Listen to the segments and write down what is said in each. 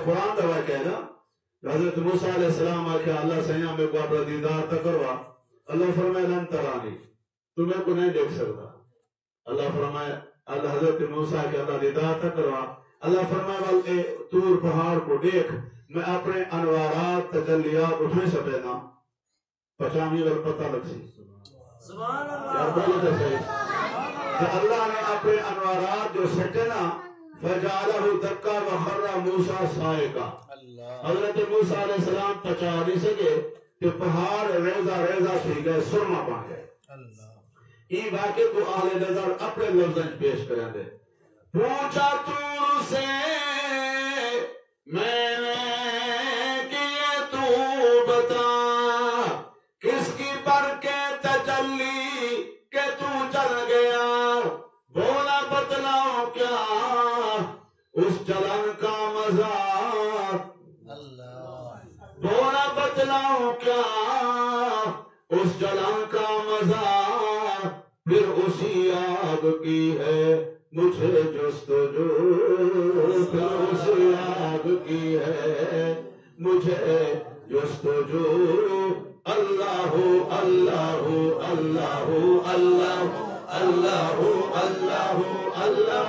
قرآن دعویٰ کہنا حضرت موسیٰ علیہ السلام آکے اللہ سیاں میں کو اپنا دیدار تکروا اللہ فرمائے لن ترانی تمہیں کو نہیں دیکھ سکتا اللہ فرمائے اللہ حضرت موسیٰ کے اللہ دیدار تکروا اللہ فرمائے والے تور پہاڑ کو دیکھ میں اپنے انوارات تجلیات اٹھنے سے پیدا پچامی وال پتہ لگ سی سبحان اللہ کہ اللہ نے اپنے انوارات جو سٹنا فجعلہ دکا وخر موسیٰ سائقہ حضرت موسیٰ علیہ السلام پچا نہیں سکے کہ پہاڑ ریزہ ریزہ تھی گئے سرما پا گئے یہ واقعے کو اہل نظر اپنے لفظیں پیش کریں دے پوچھا تور سے میں نے کیے تو بتا کس کی برکت تجلی کہ تو چل گیا بولا بتلاؤ کیا اس چلن کا مزہ بولا بتلاؤ کیا اس چلن کا مزہ پھر اسی آگ کی ہے مجھے جستجو پھر اسی آگ کی ہے مجھے جستجو اللہ اللہ اللہ اللہ اللہ اللہ اللہ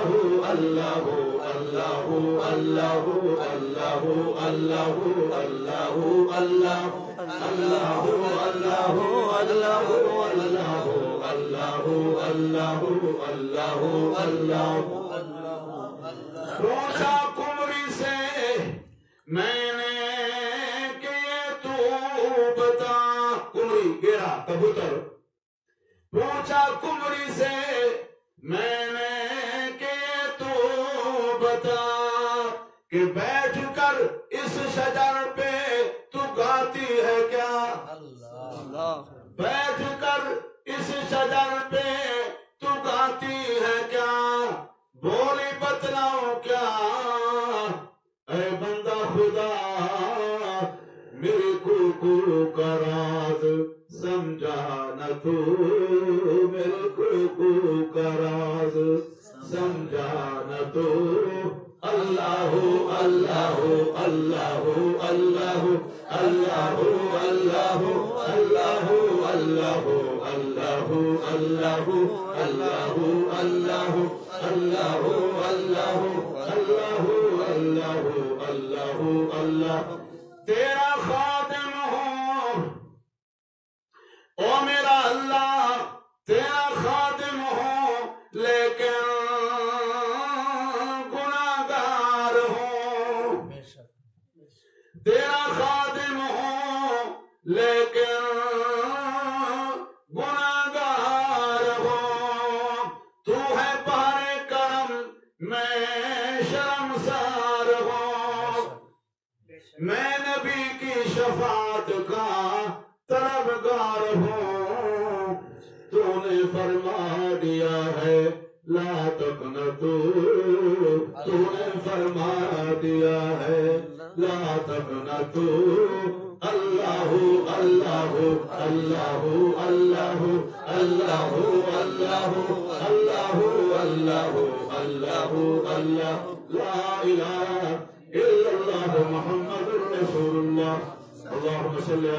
اللہ اللہ اللہ اللہ اللہ اللہ اللہ اللہ اللہ اللہ پوچھا کمری سے میں نے کہ تو بتا کمری گرا کبوتر پوچھا کمری سے میں نے کہ تو بتا کہ بیٹھ کر اس شجر پہ تو گاتی ہے کیا بیٹھ کر اس شجر پہ تو گاتی ہے کیا بولی بتلاؤ کیا اے بندہ خدا میرے کوکو کا راز سمجھا نہ تو میرے کوکو کا راز سمجھا نہ تو اللہ اللہ اللہ اللہ اللہ اللہ اللہ اللہ اللہ اللہ اللہ اللہ اللہ اللہ اللہ اللہ اللہ تیرا خادم ہوں او میرا اللہ تیرا خادم ہوں لیکن گناہگار ہوں تیرا خادم ہوں لیکن گناہگار ہوں تو ہے بحر کرم میں شرمسار ہوں میں نبی کی شفاعت کا طلبگار ہوں تو نے فرما دیا ہے لا تقنطو تو نے فرما دیا ہے لا تقنطو اللہ اللہ اللہ اللہ اللہ اللہ اللہ اللہ اللہ اللہ لا الہ الا اللہ محمد رسول اللہ اللہم صلی